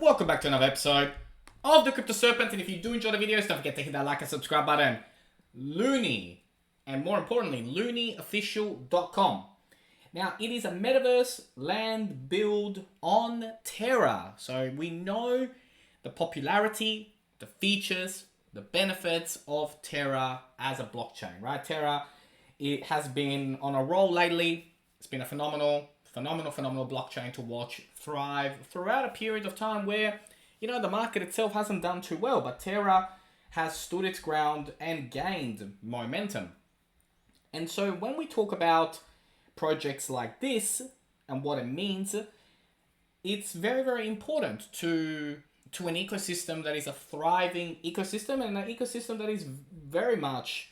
Welcome back to another episode of the Crypto Serpent, and if you do enjoy the videos, don't forget to hit that like and subscribe button. Luni, and more importantly, LuniOfficial.com. Now, it is a metaverse land build on Terra. So we know the popularity, the features, the benefits of Terra as a blockchain, right? Terra, it has been on a roll lately. It's been a phenomenal blockchain to watch thrive throughout a period of time where, the market itself hasn't done too well, but Terra has stood its ground and gained momentum. And so when we talk about projects like this and what it means, it's very, very important to an ecosystem that is a thriving ecosystem, and an ecosystem that is very much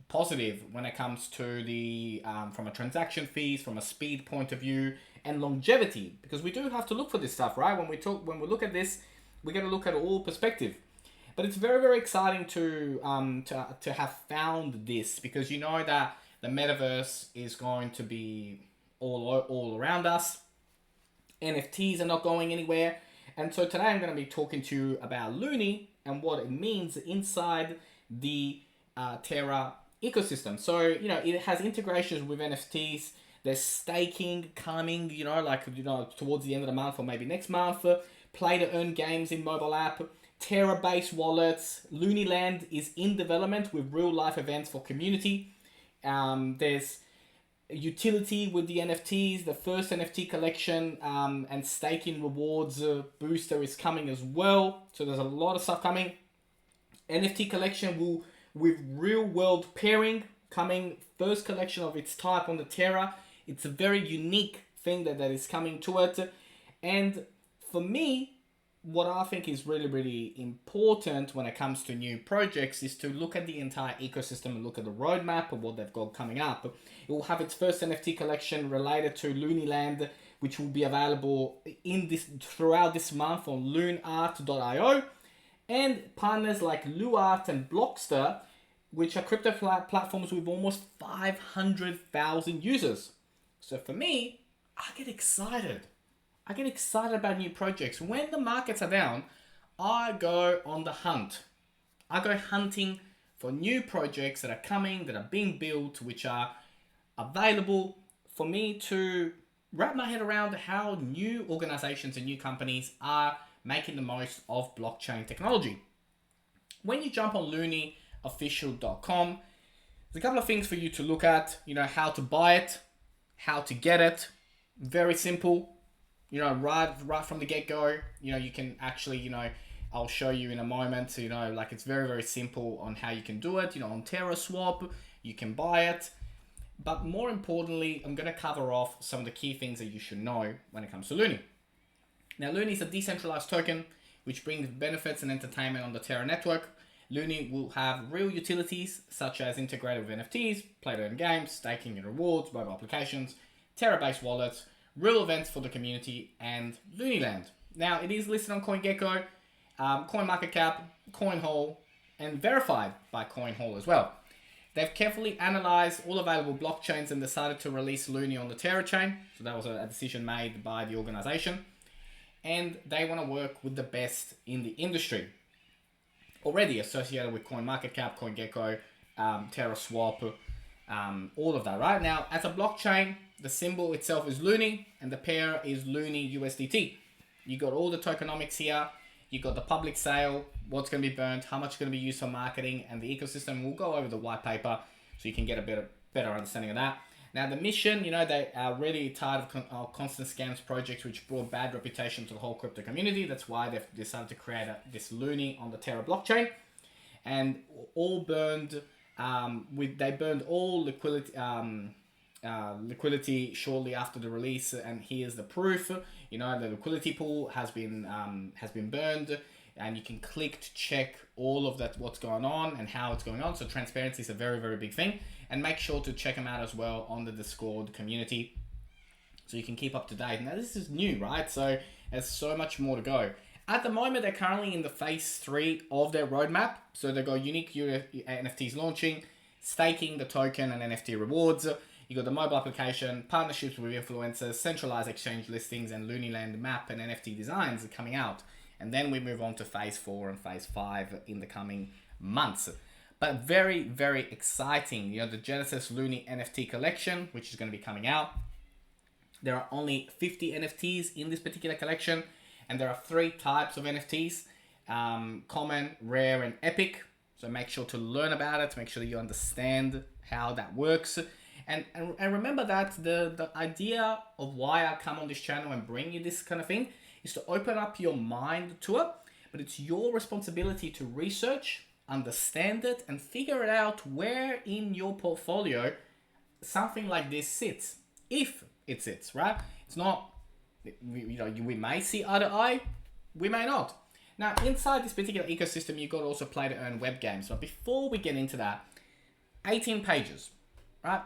positive when it comes to the from a transaction fees, from a speed point of view, and longevity, because we do have to look for this stuff, right? When we look at this, we got to look at all perspective. But it's very, very exciting to have found this, because you know that the metaverse is going to be all around us. NFTs are not going anywhere. And so today I'm going to be talking to you about Luni and what it means inside the Terra ecosystem. So, it has integrations with NFTs. There's staking coming, towards the end of the month or maybe next month. Play to earn games in mobile app. Terra-based wallets. Luniland is in development with real-life events for community. There's utility with the NFTs. The first NFT collection and staking rewards booster is coming as well. So there's a lot of stuff coming. NFT collection with real-world pairing coming. First collection of its type on the Terra. It's a very unique thing that is coming to it. And for me, what I think is really, really important when it comes to new projects is to look at the entire ecosystem and look at the roadmap of what they've got coming up. It will have its first NFT collection related to Luniland, which will be available throughout this month on loonart.io. And partners like Luart and Blockster, which are crypto platforms with almost 500,000 users. So for me, I get excited. I get excited about new projects. When the markets are down, I go on the hunt. I go hunting for new projects that are coming, that are being built, which are available for me to wrap my head around how new organizations and new companies are making the most of blockchain technology. When you jump on LuniOfficial.com, there's a couple of things for you to look at. How to buy it, how to get it. Very simple. Right from the get-go. You can actually, I'll show you in a moment. It's very, very simple on how you can do it. On TerraSwap, you can buy it. But more importantly, I'm going to cover off some of the key things that you should know when it comes to Luni. Now, Luni is a decentralized token which brings benefits and entertainment on the Terra network. Luni will have real utilities such as integrated with NFTs, play-to-earn games, staking and rewards, mobile applications, Terra-based wallets, real events for the community, and Luniland. Now, it is listed on CoinGecko, CoinMarketCap, CoinHall, and verified by CoinHall as well. They've carefully analyzed all available blockchains and decided to release Luni on the Terra chain. So that was a decision made by the organization. And they want to work with the best in the industry. Already associated with CoinMarketCap, CoinGecko, TerraSwap, all of that, right? Now, as a blockchain, the symbol itself is Luni, and the pair is Luni USDT. You got all the tokenomics here. You got the public sale, what's going to be burnt, how much is going to be used for marketing, and the ecosystem. We'll go over the white paper so you can get a better understanding of that. Now, the mission, they are really tired of constant scams projects which brought bad reputation to the whole crypto community. That's why they've decided to create this Luni on the Terra blockchain. And all burned, they burned all liquidity shortly after the release. And here's the proof. The liquidity pool has been burned. And you can click to check all of that, what's going on and how it's going on. So transparency is a very, very big thing. And make sure to check them out as well on the Discord community so you can keep up to date. Now, this is new, right? So there's so much more to go. At the moment, they're currently in the phase 3 of their roadmap. So they've got unique NFTs launching, staking the token and NFT rewards. You got the mobile application, partnerships with influencers, centralized exchange listings, and Luniland map and NFT designs coming out. And then we move on to phase 4 and phase 5 in the coming months. But very, very exciting. You know, the Genesis Luni NFT collection, which is going to be coming out. There are only 50 NFTs in this particular collection, and there are 3 types of NFTs, common, rare, and epic. So make sure to learn about it, make sure that you understand how that works. And remember that the idea of why I come on this channel and bring you this kind of thing is to open up your mind to it, but it's your responsibility to research, understand it, and figure it out where in your portfolio something like this sits. If it sits, right? It's not, we may see eye to eye, we may not. Now, inside this particular ecosystem, you've got to also play to earn web games. But before we get into that, 18 pages, right?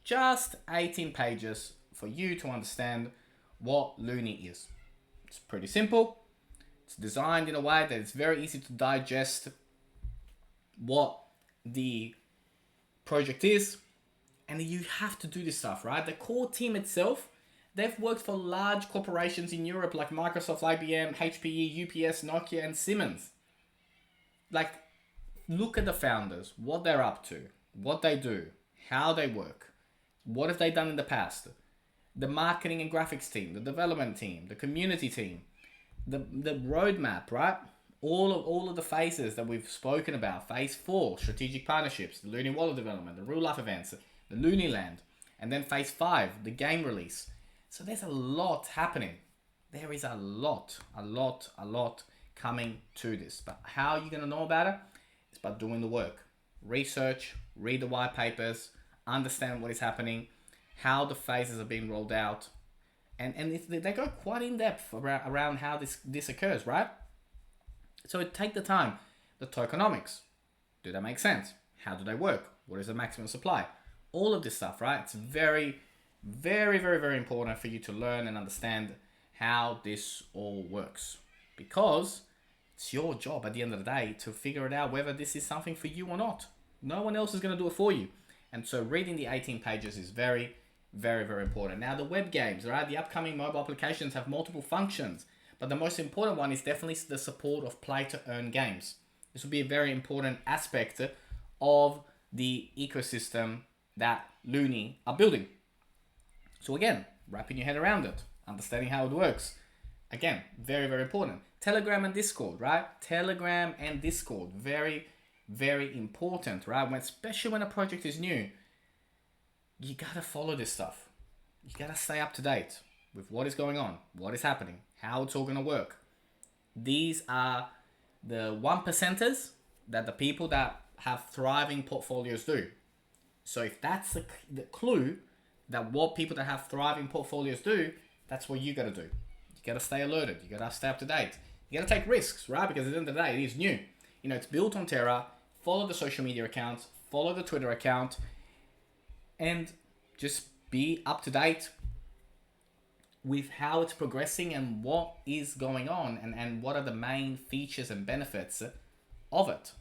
Just 18 pages for you to understand what Luni is. It's pretty simple. It's designed in a way that it's very easy to digest what the project is. And you have to do this stuff, right? The core team itself, they've worked for large corporations in Europe like Microsoft, IBM, HPE, UPS, Nokia, and Siemens. Like, look at the founders, what they're up to, what they do, how they work, what have they done in the past. The marketing and graphics team, the development team, the community team, the roadmap, right? All of the phases that we've spoken about. Phase 4, strategic partnerships, the Luni Wallet development, the real life events, the Luniland, and then phase 5, the game release. So there's a lot happening. There is a lot coming to this. But how are you going to know about it? It's by doing the work. Research, read the white papers, understand what is happening, how the phases are being rolled out. And they go quite in depth around how this occurs, right? So take the time. The tokenomics. Do they make sense? How do they work? What is the maximum supply? All of this stuff, right? It's very, very, very, very important for you to learn and understand how this all works, because it's your job at the end of the day to figure it out whether this is something for you or not. No one else is going to do it for you. And so reading the 18 pages is very, very, very important. Now, the web games, right? The upcoming mobile applications have multiple functions, but the most important one is definitely the support of play to earn games. This will be a very important aspect of the ecosystem that Luni are building. So again, wrapping your head around it, understanding how it works. Again, very, very important. Telegram and Discord, right? Telegram and Discord, very, very important, right? Especially when a project is new, you gotta follow this stuff. You gotta stay up to date with what is going on, what is happening, how it's all gonna work. These are the 1%ers that the people that have thriving portfolios do. So if that's the clue that what people that have thriving portfolios do, that's what you got to do. You got to stay alerted. You got to stay up to date. You got to take risks, right? Because at the end of the day, it is new. You know, it's built on Terra. Follow the social media accounts. Follow the Twitter account. And just be up to date with how it's progressing and what is going on, and what are the main features and benefits of it.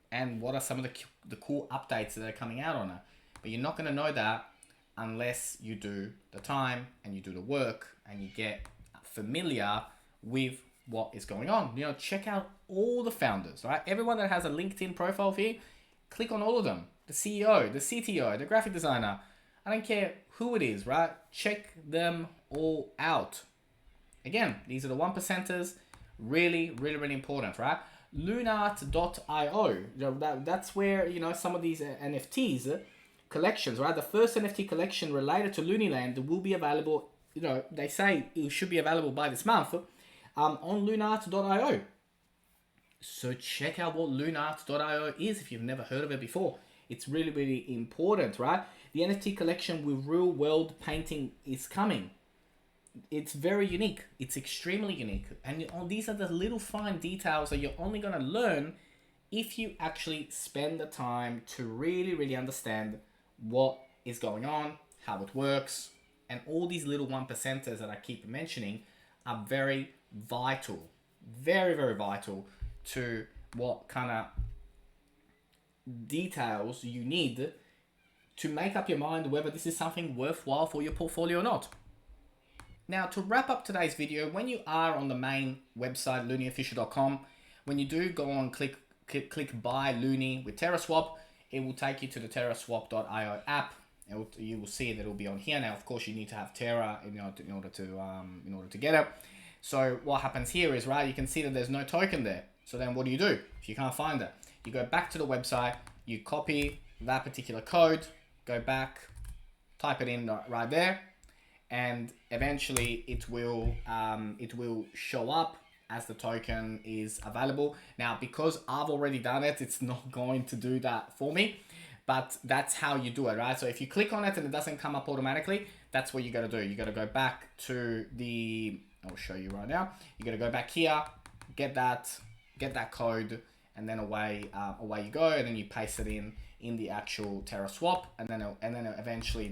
And what are some of the cool updates that are coming out on it. But you're not going to know that unless you do the time and you do the work and you get familiar with what is going on. You know, check out all the founders, right? Everyone that has a LinkedIn profile here, click on all of them. The CEO, the CTO, the graphic designer. I don't care who it is, right? Check them all out. Again, these are the 1%ers. Really, really, really important, right? Lunart.io. That's where, you know, some of these NFTs collections, right? The first NFT collection related to Luniland will be available, you know, they say it should be available by this month on Lunart.io. So check out what Lunart.io is if you've never heard of it before. It's really, really important, right? The NFT collection with real world painting is coming. It's very unique. It's extremely unique. And these are the little fine details that you're only going to learn if you actually spend the time to really, really understand what is going on, how it works, and all these little 1%ers that I keep mentioning are very vital, very, very vital to what kind of details you need to make up your mind whether this is something worthwhile for your portfolio or not. Now, to wrap up today's video, when you are on the main website, luniofficial.com, when you do go on click buy Luni with TerraSwap, it will take you to the terraswap.io app. You will see that it will be on here. Now, of course, you need to have Terra in order to get it. So what happens here is, right, you can see that there's no token there. So then what do? If you can't find it, you go back to the website, you copy that particular code, go back, type it in right there, and eventually it will show up as the token is available. Now, because I've already done it, it's not going to do that for me, but that's how you do it, right? So if you click on it and it doesn't come up automatically, that's what you got to do. You got to go back to the, I'll show you right now. You got to go back here, get that code, and then away you go, and then you paste it in the actual TerraSwap, and then eventually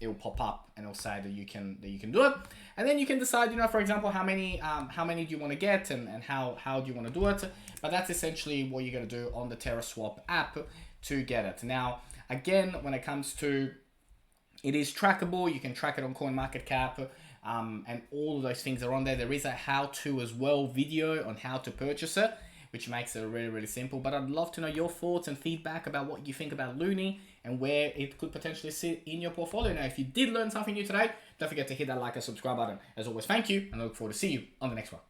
it will pop up and it'll say that you can do it, and then you can decide, for example, how many do you want to get, and how do you want to do it. But that's essentially what you're going to do on the TerraSwap app to get it. Now, again, when it comes to, it is trackable. You can track it on CoinMarketCap, and all of those things are on there. There is a how-to as well video on how to purchase it, which makes it really, really simple. But I'd love to know your thoughts and feedback about what you think about Luni and where it could potentially sit in your portfolio. Now, if you did learn something new today, don't forget to hit that like and subscribe button. As always, thank you, and I look forward to see you on the next one.